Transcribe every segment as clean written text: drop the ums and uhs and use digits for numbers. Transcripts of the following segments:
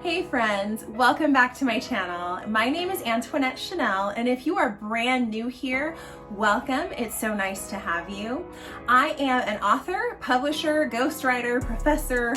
Hey friends, welcome back to my channel. My name is Antoinette Chanel, and if you are brand new here, welcome. It's so nice to have you. I am an author, publisher, ghostwriter, professor,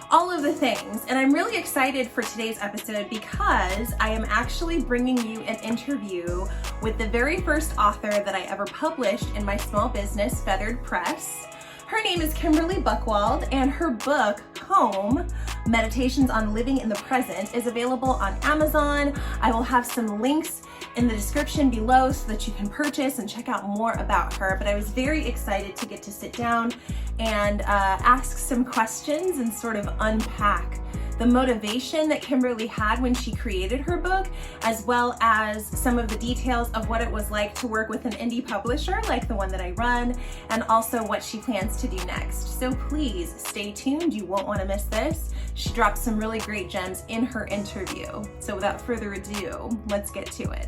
all of the things, and I'm really excited for today's episode because I am actually bringing you an interview with the very first author that I ever published in my small business, Feathered Press. Her name is Kimberly Buchwald, and her book, Home, Meditations on Living in the Present, is available on Amazon. I will have some links in the description below so that you can purchase and check out more about her. But I was very excited to get to sit down and ask some questions and sort of unpack the motivation that Kimberly had when she created her book, as well as some of the details of what it was like to work with an indie publisher like the one that I run, and also what she plans to do next. So please stay tuned, you won't want to miss this. She dropped some really great gems in her interview. So without further ado, let's get to it.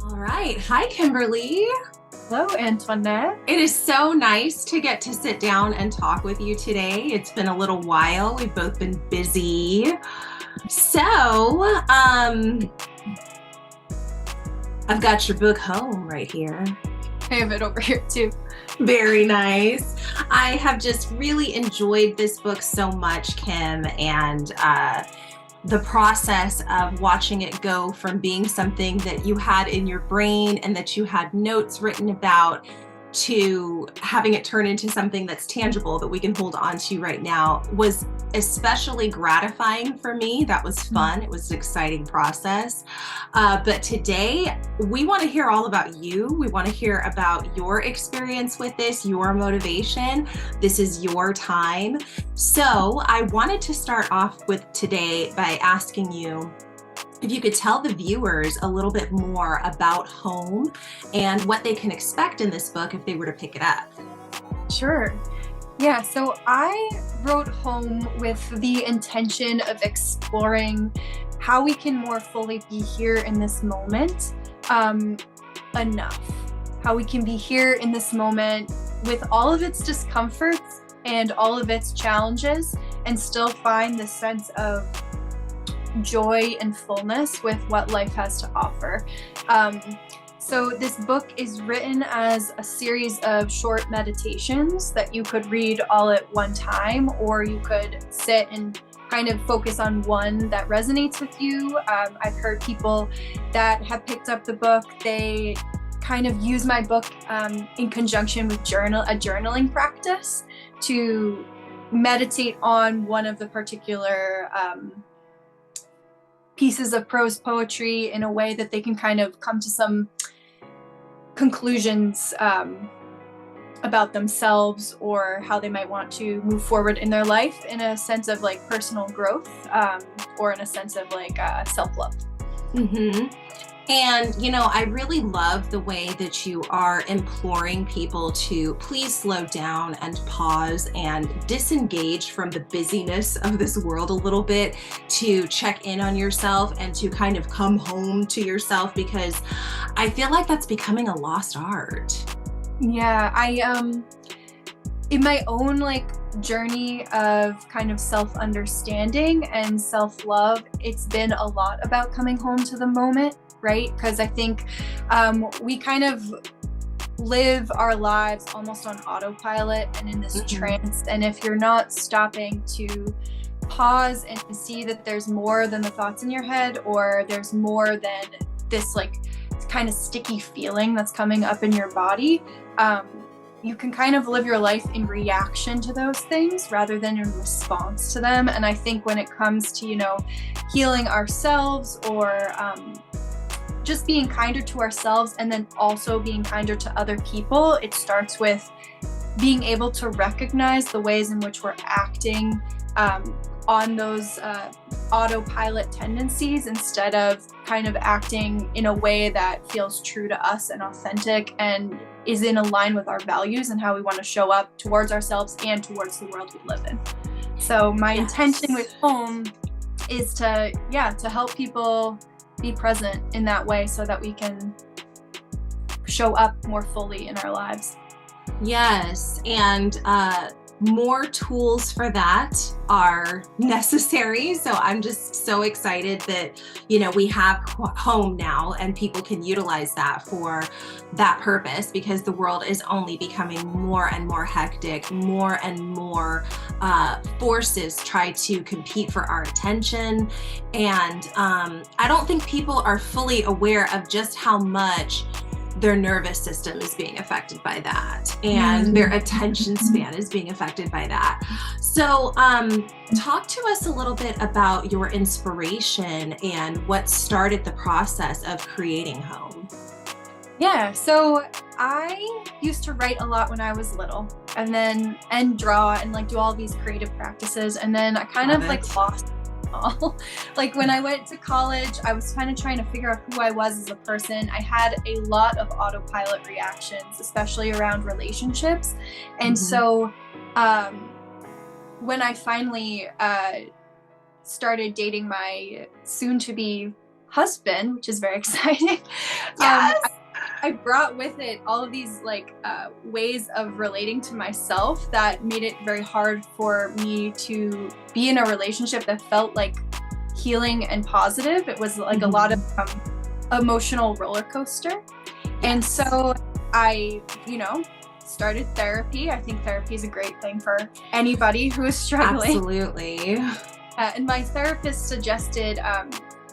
All right, hi Kimberly. Hello, Antoinette. It is so nice to get to sit down and talk with you today. It's been a little while. We've both been busy. So, I've got your book Home right here. I have it over here too. Very nice. I have just really enjoyed this book so much, Kim, and the process of watching it go from being something that you had in your brain and that you had notes written about to having it turn into something that's tangible that we can hold on to right now was especially gratifying for me. That was fun. It was an exciting process. But today we want to hear all about you. We want to hear about your experience with this, your motivation. This is your time. So I wanted to start off with today by asking you if you could tell the viewers a little bit more about Home and what they can expect in this book if they were to pick it up. Sure. Yeah, so I wrote Home with the intention of exploring how we can more fully be here in this moment enough. How we can be here in this moment with all of its discomforts and all of its challenges and still find the sense of joy and fullness with what life has to offer. So this book is written as a series of short meditations that you could read all at one time, or you could sit and kind of focus on one that resonates with you. I've heard people that have picked up the book, they kind of use my book in conjunction with a journaling practice to meditate on one of the particular pieces of prose poetry in a way that they can kind of come to some conclusions about themselves or how they might want to move forward in their life in a sense of like personal growth or in a sense of like self-love. Mm-hmm. And, you know, I really love the way that you are imploring people to please slow down and pause and disengage from the busyness of this world a little bit, to check in on yourself and to kind of come home to yourself, because I feel like that's becoming a lost art. Yeah, in my own like journey of kind of self-understanding and self-love, it's been a lot about coming home to the moment, right? Because I think we kind of live our lives almost on autopilot and in this trance. And if you're not stopping to pause and see that there's more than the thoughts in your head, or there's more than this like kind of sticky feeling that's coming up in your body, you can kind of live your life in reaction to those things rather than in response to them. And I think when it comes to, you know, healing ourselves or just being kinder to ourselves and then also being kinder to other people, it starts with being able to recognize the ways in which we're acting on those autopilot tendencies instead of kind of acting in a way that feels true to us and authentic and is in line with our values and how we want to show up towards ourselves and towards the world we live in. So my intention with Home is to help people be present in that way so that we can show up more fully in our lives. Yes, and more tools for that are necessary. So I'm just so excited that, we have home now and people can utilize that for that purpose, because the world is only becoming more and more hectic, more and more forces try to compete for our attention. And I don't think people are fully aware of just how much their nervous system is being affected by that, and their attention span is being affected by that. So talk to us a little bit about your inspiration and what started the process of creating Home. Yeah, so I used to write a lot when I was little, and draw and like do all these creative practices, and then I kind of like lost it all. Like when I went to college, I was kind of trying to figure out who I was as a person. I had a lot of autopilot reactions, especially around relationships. And so when I finally started dating my soon-to-be husband, which is very exciting, yes. I brought with it all of these ways of relating to myself that made it very hard for me to be in a relationship that felt like healing and positive. It was like a lot of emotional roller coaster. And so I, started therapy. I think therapy is a great thing for anybody who is struggling. Absolutely. And my therapist suggested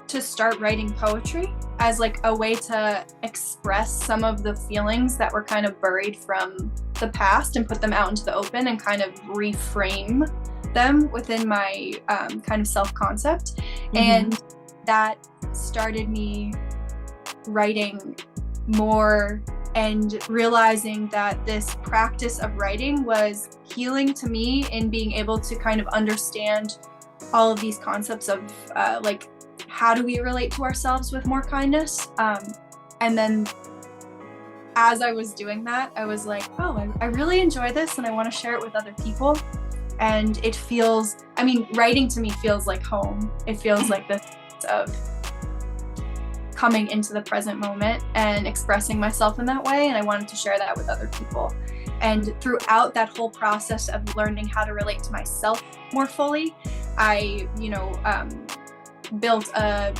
to start writing poetry as like a way to express some of the feelings that were kind of buried from the past and put them out into the open and kind of reframe them within my kind of self-concept. And that started me writing more and realizing that this practice of writing was healing to me in being able to kind of understand all of these concepts of like, how do we relate to ourselves with more kindness? And then as I was doing that, I was like, oh, I really enjoy this and I want to share it with other people. And it feels, writing to me feels like home. It feels like the sense of coming into the present moment and expressing myself in that way. And I wanted to share that with other people. And throughout that whole process of learning how to relate to myself more fully, I, built a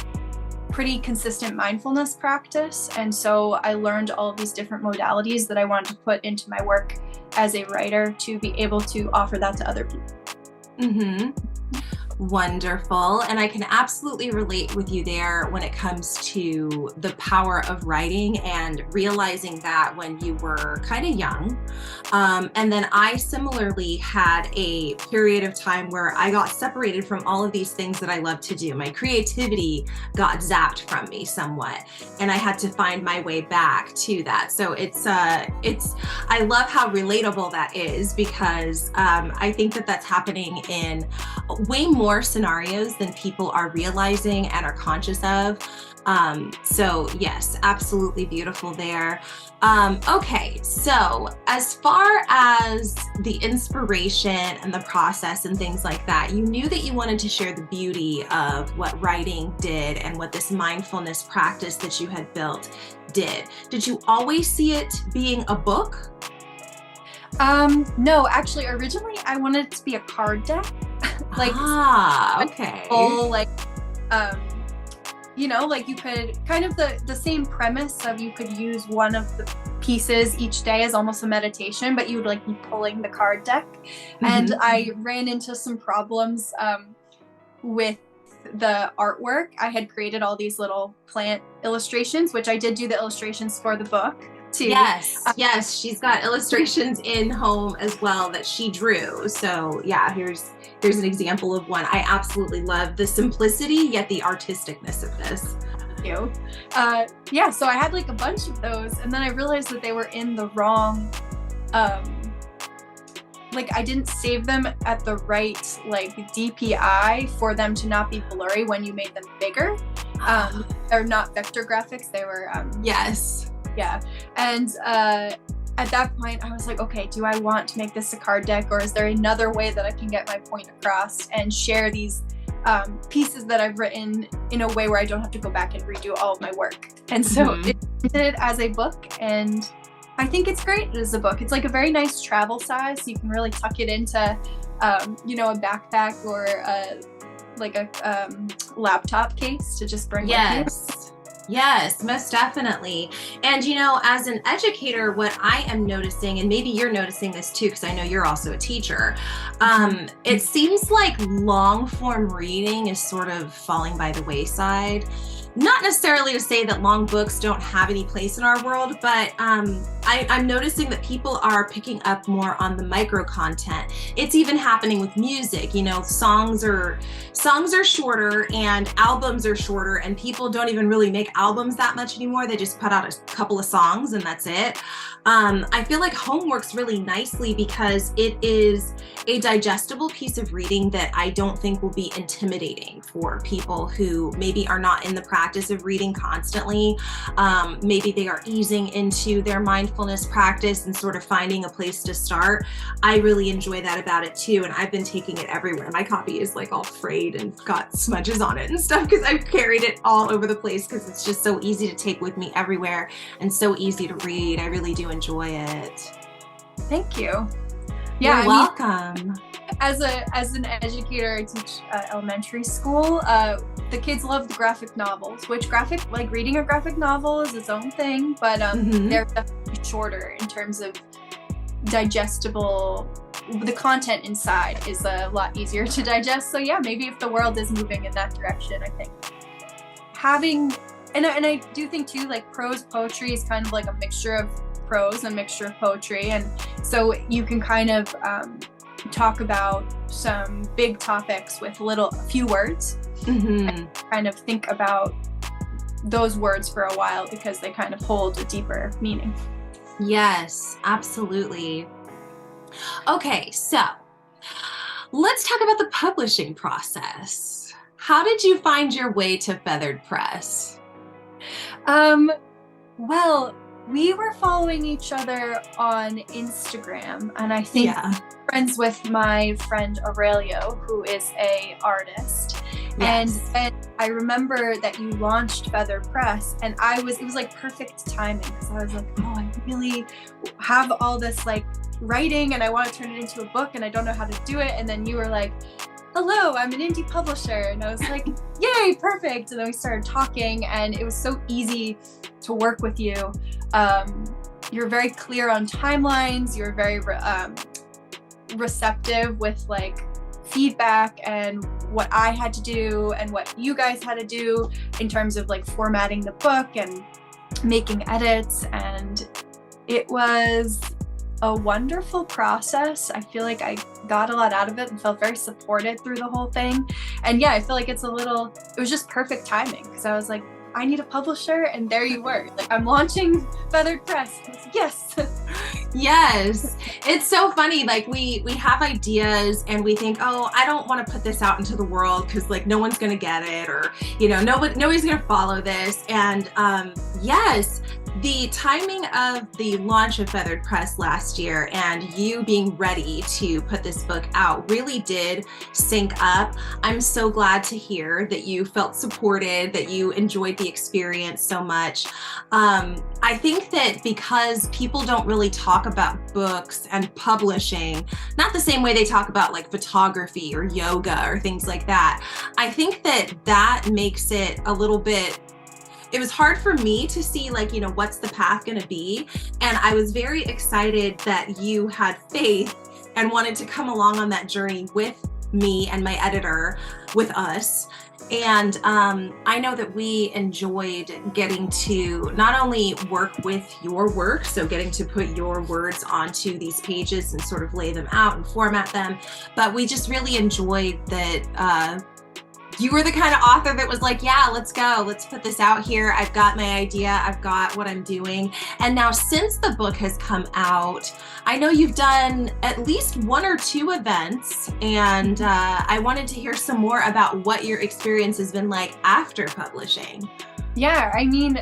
pretty consistent mindfulness practice. And so I learned all of these different modalities that I wanted to put into my work as a writer to be able to offer that to other people. Wonderful. And I can absolutely relate with you there when it comes to the power of writing and realizing that when you were kind of young. And then I similarly had a period of time where I got separated from all of these things that I love to do. My creativity got zapped from me somewhat, and I had to find my way back to that. So I love how relatable that is, because I think that that's happening in way more scenarios than people are realizing and are conscious of. So yes, absolutely beautiful there. Okay, so as far as the inspiration and the process and things like that, you knew that you wanted to share the beauty of what writing did and what this mindfulness practice that you had built did. Did you always see it being a book? No, actually, originally I wanted it to be a card deck. Okay. Full, like you could kind of the same premise of you could use one of the pieces each day as almost a meditation, but you would like be pulling the card deck. And I ran into some problems with the artwork. I had created all these little plant illustrations, which I did do the illustrations for the book too. Yes, she's got illustrations in Home as well that she drew. So yeah, here's an example of one. I absolutely love the simplicity yet the artisticness of this. Thank you. So I had like a bunch of those, and then I realized that they were in the wrong I didn't save them at the right DPI for them to not be blurry when you made them bigger. They're not vector graphics, they were yes. Yeah. And at that point I was like, okay, do I want to make this a card deck, or is there another way that I can get my point across and share these pieces that I've written in a way where I don't have to go back and redo all of my work? And so it did it as a book, and I think it's great as a book. It's like a very nice travel size. So you can really tuck it into, you know, a backpack or like a laptop case to just bring with you. Yes. Yes, most definitely. And you know, as an educator, what I am noticing, and maybe you're noticing this too, because I know you're also a teacher, it seems like long form reading is sort of falling by the wayside. Not necessarily to say that long books don't have any place in our world, but I'm noticing that people are picking up more on the micro content. It's even happening with music. You know, songs are shorter and albums are shorter, and people don't even really make albums that much anymore. They just put out a couple of songs and that's it. I feel like home works really nicely because it is a digestible piece of reading that I don't think will be intimidating for people who maybe are not in the practice of reading constantly. Maybe they are easing into their mindfulness practice and sort of finding a place to start. I really enjoy that about it too, and I've been taking it everywhere. My copy is like all frayed and got smudges on it and stuff because I've carried it all over the place because it's just so easy to take with me everywhere and so easy to read. I really do enjoy it. Thank you. Yeah, you're welcome. As an educator, I teach elementary school. The kids love the graphic novels, which reading a graphic novel is its own thing, but they're definitely shorter in terms of digestible. The content inside is a lot easier to digest. So yeah, maybe if the world is moving in that direction, I think having, and I do think too, like prose poetry is kind of like a mixture of prose and mixture of poetry, and so you can kind of talk about some big topics with a few words, and kind of think about those words for a while because they kind of hold a deeper meaning. Yes, absolutely. Okay, so let's talk about the publishing process. How did you find your way to Feathered Press? Well, we were following each other on Instagram, and I think friends with my friend Aurelio, who is an artist. Yes. And I remember that you launched Feathered Press, and it was like perfect timing because I was like, oh, I really have all this like writing and I want to turn it into a book and I don't know how to do it. And then you were like, hello, I'm an indie publisher. And I was like, yay, perfect. And then we started talking, and it was so easy to work with you. You're very clear on timelines. You're very receptive with like feedback and what I had to do and what you guys had to do in terms of like formatting the book and making edits. And it was a wonderful process. I feel like I got a lot out of it and felt very supported through the whole thing. And yeah, I feel like it was just perfect timing because I was like, I need a publisher, and there you were. Like, I'm launching Feathered Press. I was like, yes. Yes. It's so funny. Like we have ideas and we think, oh, I don't want to put this out into the world because like no one's going to get it, or, you know, nobody's going to follow this. And yes, the timing of the launch of Feathered Press last year and you being ready to put this book out really did sync up. I'm so glad to hear that you felt supported, that you enjoyed the experience so much. I think that because people don't really talk about books and publishing, not the same way they talk about like photography or yoga or things like that, I think that makes it a little bit, it was hard for me to see like, you know, what's the path going to be. And I was very excited that you had faith and wanted to come along on that journey with me and my editor, with us. And I know that we enjoyed getting to not only work with your work, so getting to put your words onto these pages and sort of lay them out and format them, but we just really enjoyed that you were the kind of author that was like, yeah, let's go. Let's put this out here. I've got my idea. I've got what I'm doing. And now since the book has come out, I know you've done at least 1 or 2 events. And I wanted to hear some more about what your experience has been like after publishing. Yeah, I mean,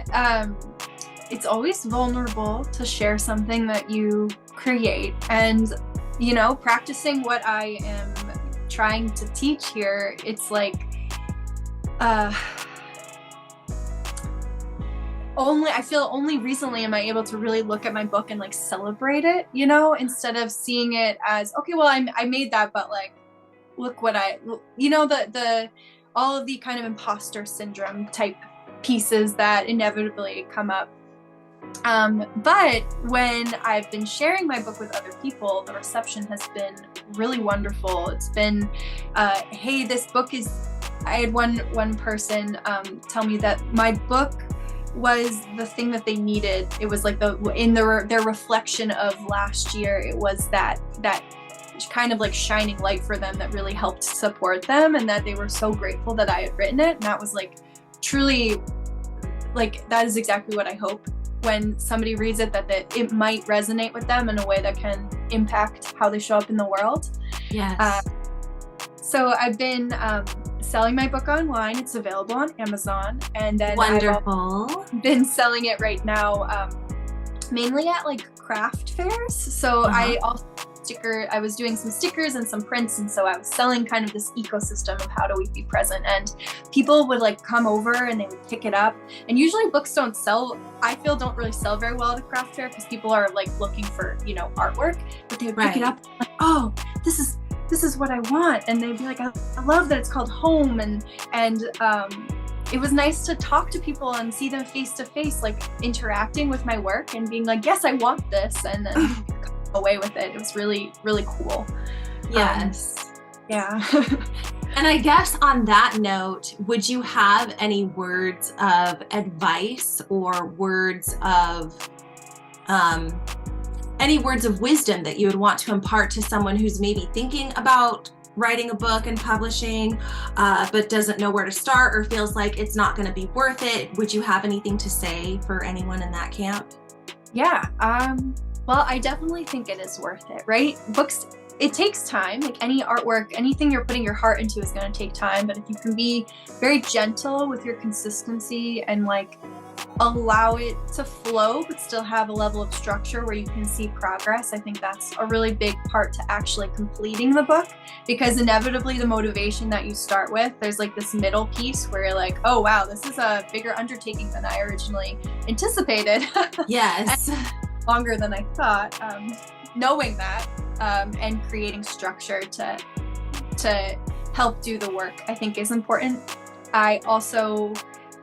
it's always vulnerable to share something that you create. And, you know, practicing what I am trying to teach here, it's like, I feel only recently am I able to really look at my book and like celebrate it, you know, instead of seeing it as, okay, well, I made that, but like, look what you know, the all of the kind of imposter syndrome type pieces that inevitably come up. But when I've been sharing my book with other people, the reception has been really wonderful. It's been, hey, this book is, I had one person tell me that my book was the thing that they needed. It was like their reflection of last year. It was that kind of like shining light for them that really helped support them, and that they were so grateful that I had written it. And that was like truly, like, that is exactly what I hope when somebody reads it, that it might resonate with them in a way that can impact how they show up in the world. Yes. So I've been selling my book online. It's available on Amazon, and then Wonderful. I've been selling it right now mainly at like craft fairs. So I was doing some stickers and some prints, and so I was selling kind of this ecosystem of how do we be present, and people would like come over and they would pick it up. And usually books don't really sell very well at a craft fair, because people are like looking for, you know, artwork, but they would pick it up like, oh, this is what I want. And they'd be like, I love that it's called home. And it was nice to talk to people and see them face to face, like interacting with my work and being like, yes, I want this, and then away with it. It was really, really cool. Yes. Yeah. And I guess on that note, would you have any words of advice or words of any words of wisdom that you would want to impart to someone who's maybe thinking about writing a book and publishing, but doesn't know where to start or feels like it's not going to be worth it? Would you have anything to say for anyone in that camp? Yeah. Well, I definitely think it is worth it, right? Books, it takes time. Like any artwork, anything you're putting your heart into is going to take time. But if you can be very gentle with your consistency and like allow it to flow, but still have a level of structure where you can see progress, I think that's a really big part to actually completing the book. Because inevitably the motivation that you start with, there's like this middle piece where you're like, oh wow, this is a bigger undertaking than I originally anticipated. Yes. Longer than I thought. Knowing that and creating structure to help do the work, I think is important.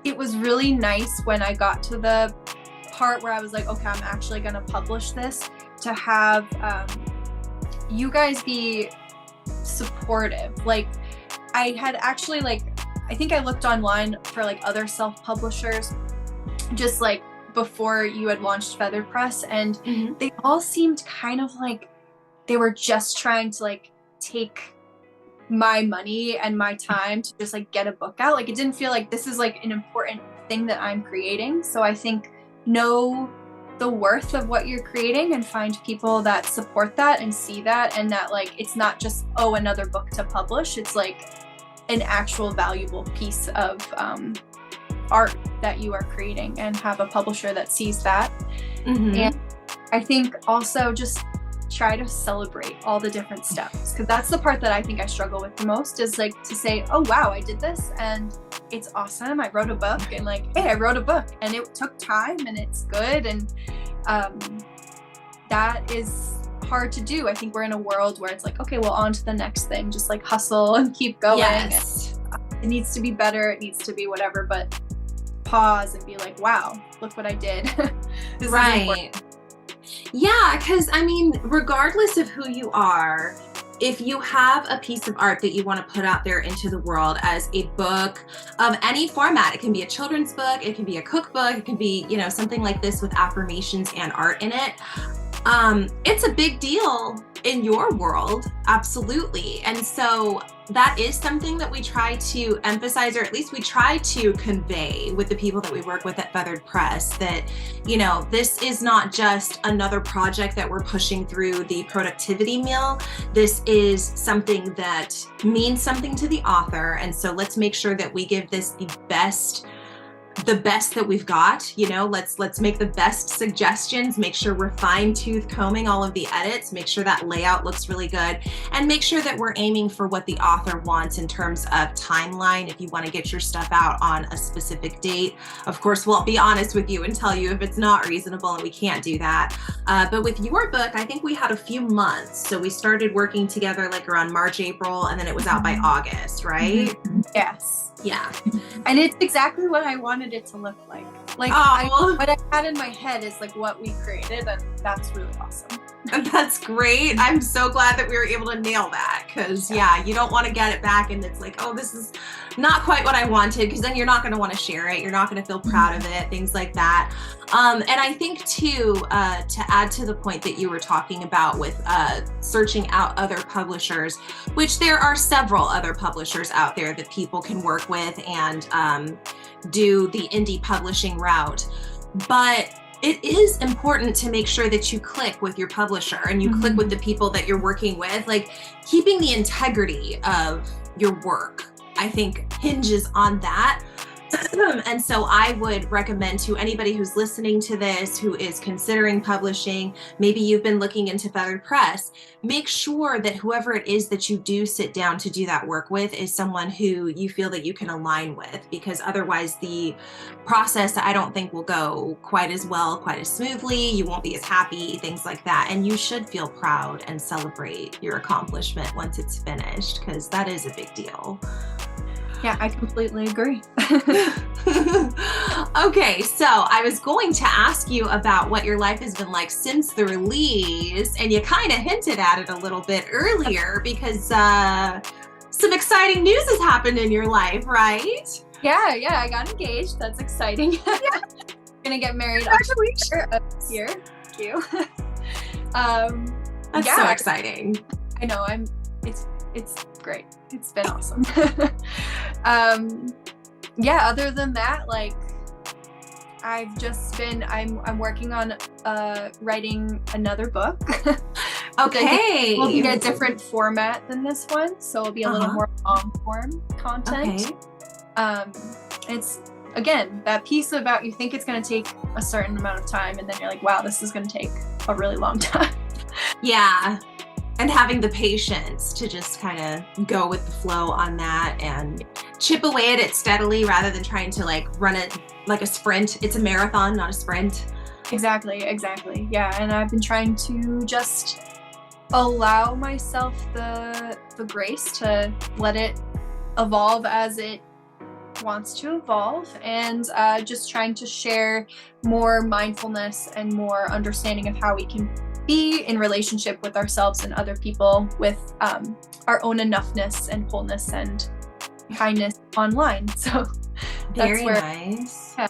It was really nice when I got to the part where I was like, okay, I'm actually going to publish this, to have you guys be supportive. Like I had actually I think I looked online for like other self-publishers just like before you had launched Feather Press, and they all seemed kind of like they were just trying to like take my money and my time to just like get a book out. Like it didn't feel like this is like an important thing that I'm creating. So I think know the worth of what you're creating and find people that support that and see that, and that like it's not just, oh, another book to publish. It's like an actual valuable piece of art that you are creating, and have a publisher that sees that. And I think also just try to celebrate all the different steps, because that's the part that I think I struggle with the most, is like to say, oh wow, I did this and it's awesome, I wrote a book, and like, hey, I wrote a book and it took time and it's good, and that is hard to do. I think we're in a world where it's like, okay, well, on to the next thing, just like hustle and keep going. Yes. It needs to be better, it needs to be whatever, but pause and be like, wow, look what I did. This right. Yeah, because I mean, regardless of who you are, if you have a piece of art that you want to put out there into the world as a book of any format, it can be a children's book, it can be a cookbook, it can be, you know, something like this with affirmations and art in it. It's a big deal in your world, absolutely. And so that is something that we try to emphasize, or at least we try to convey with the people that we work with at Feathered Press, that, you know, this is not just another project that we're pushing through the productivity mill. This is something that means something to the author. And so let's make sure that we give this the best the best that we've got. Let's make the best suggestions, make sure we're fine-tooth combing all of the edits, make sure that layout looks really good, and make sure that we're aiming for what the author wants in terms of timeline. If you want to get your stuff out on a specific date, of course, we'll be honest with you and tell you if it's not reasonable and we can't do that. But with your book, I think we had a few months. So we started working together like around March, April, and then it was out by August, right? Yes. Yeah. And it's exactly what I wanted it to look like. Like what I had in my head is like what we created, and that's really awesome. That's great. I'm so glad that we were able to nail that, because you don't want to get it back and it's like, oh, this is not quite what I wanted, because then you're not going to want to share it. You're not going to feel proud of it, things like that. And I think too, to add to the point that you were talking about with searching out other publishers, which there are several other publishers out there that people can work with and do the indie publishing route. But it is important to make sure that you click with your publisher and you click with the people that you're working with. Like, keeping the integrity of your work, I think, hinges on that. And so I would recommend to anybody who's listening to this, who is considering publishing, maybe you've been looking into Feathered Press, make sure that whoever it is that you do sit down to do that work with is someone who you feel that you can align with, because otherwise the process, I don't think, will go quite as well, quite as smoothly. You won't be as happy, things like that. And you should feel proud and celebrate your accomplishment once it's finished, because that is a big deal. Yeah, I completely agree. Okay, so I was going to ask you about what your life has been like since the release, and you kind of hinted at it a little bit earlier, because some exciting news has happened in your life, right? Yeah, I got engaged. That's exciting. I'm gonna get married October of this year. Thank you. That's so exciting. I know. It's great. It's been awesome. Other than that, like, I've just been, I'm working on writing another book. Okay. We'll be a different format than this one, so it'll be a little more long form content. Okay. It's, again, that piece about you think it's going to take a certain amount of time, and then you're like, wow, this is going to take a really long time. Yeah. And having the patience to just kind of go with the flow on that and chip away at it steadily, rather than trying to like run it like a sprint. It's a marathon, not a sprint. Exactly. Yeah, and I've been trying to just allow myself the grace to let it evolve as it wants to evolve, and just trying to share more mindfulness and more understanding of how we can be in relationship with ourselves and other people, with our own enoughness and wholeness and kindness online. So very nice. Yeah.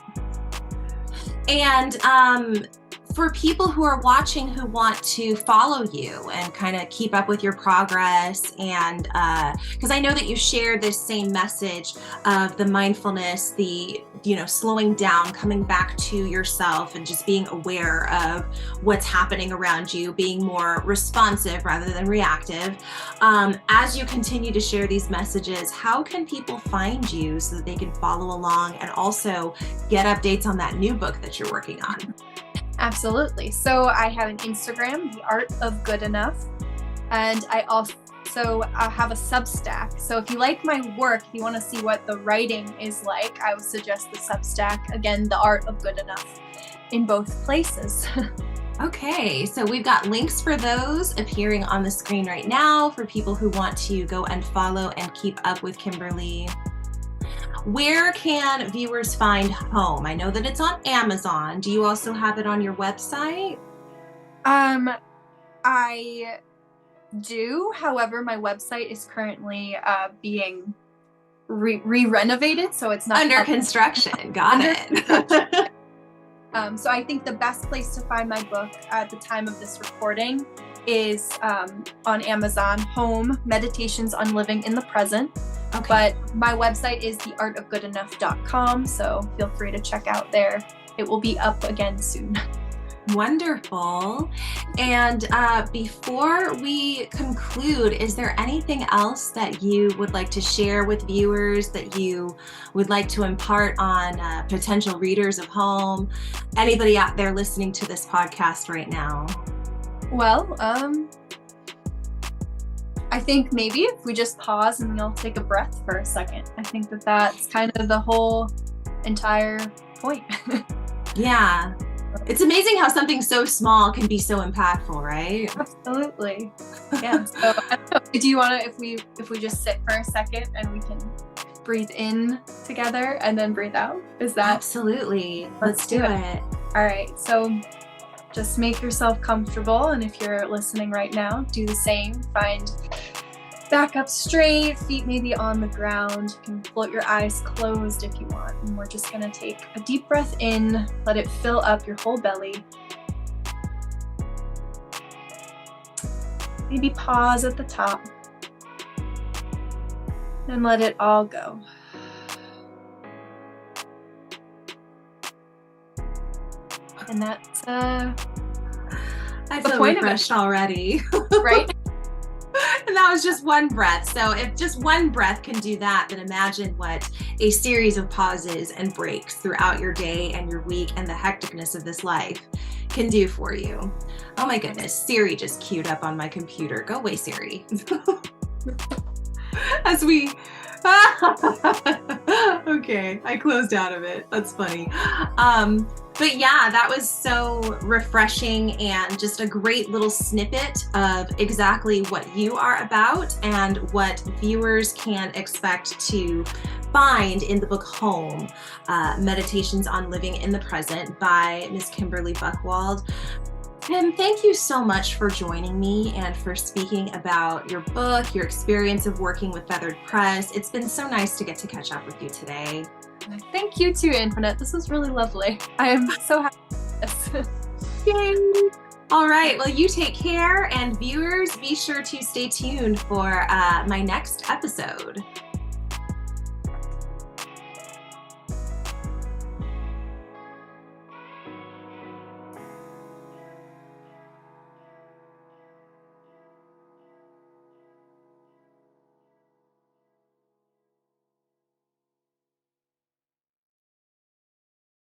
And for people who are watching who want to follow you and kind of keep up with your progress, and because I know that you share this same message of the mindfulness, the slowing down, coming back to yourself, and just being aware of what's happening around you, being more responsive rather than reactive. As you continue to share these messages, how can people find you so that they can follow along and also get updates on that new book that you're working on? Absolutely. So I have an Instagram, The Art of Good Enough, and I also have a Substack. So if you like my work, if you want to see what the writing is like, I would suggest the Substack. Again, The Art of Good Enough, in both places. Okay, so we've got links for those appearing on the screen right now for people who want to go and follow and keep up with Kimberly. Where can viewers find Home? I know that it's on Amazon. Do you also have it on your website? I do. However, my website is currently being re-renovated, so it's not under construction. Got it. So I think the best place to find my book at the time of this recording is on Amazon, Home, Meditations on Living in the Present. Okay. But my website is theartofgoodenough.com, so feel free to check out there. It will be up again soon. Wonderful. And before we conclude, is there anything else that you would like to share with viewers, that you would like to impart on potential readers of home, anybody out there listening to this podcast right now? Well, I think maybe if we just pause and we all take a breath for a second, I think that that's kind of the whole entire point. Yeah. It's amazing how something so small can be so impactful, right? Absolutely. Yeah. So I don't know, do you want to, if we just sit for a second and we can breathe in together and then breathe out? Is that? Absolutely. Let's do it. All right. So just make yourself comfortable. And if you're listening right now, do the same. Find back up straight, feet maybe on the ground. You can float your eyes closed if you want. And we're just going to take a deep breath in, let it fill up your whole belly. Maybe pause at the top and let it all go. And that's I the feel point refreshed of it. already. Right? And that was just one breath. So if just one breath can do that, then imagine what a series of pauses and breaks throughout your day and your week and the hecticness of this life can do for you. Oh my goodness, Siri just queued up on my computer. Go away, Siri. As we okay, I closed out of it. That's funny. But yeah, that was so refreshing and just a great little snippet of exactly what you are about and what viewers can expect to find in the book Home, Meditations on Living in the Present by Miss Kimberly Buchwald. Kim, thank you so much for joining me and for speaking about your book, your experience of working with Feathered Press. It's been so nice to get to catch up with you today. Thank you too, Infinite. This was really lovely. I am so happy with this. Yay! All right, well, you take care, and viewers, be sure to stay tuned for my next episode.